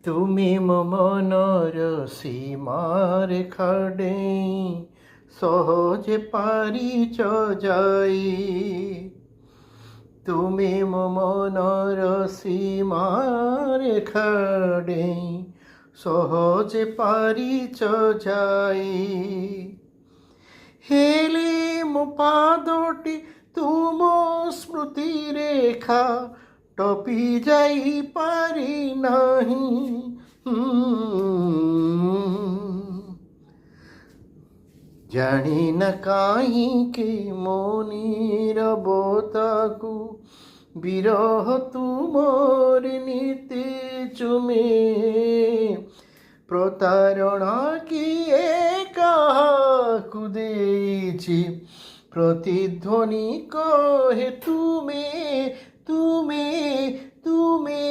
তুমি মনর সীমারেখা ডেই সহজে পারিছ যাই। তুমি মনর সীমারেখা ডেই সহজে পারিছ যাই। হেলে ମୋ ପାଦଟି ତୁମ ସ୍ମୃତି ରେଖା ଟପି ଯାଇ ପାରି ନାହିଁ। ଜାଣି ନା କାହିଁକି ମୋ ନୀରବତାକୁ ବିରହ ତୁମରି ନୀତି ଚୁମେ। ପ୍ରତାରଣା କିଏ କାହାକୁ ଦେଇଛି ପ୍ରତିଧ୍ୱନି କହେ ତୁମେ ତୁମେ ତୁମେ।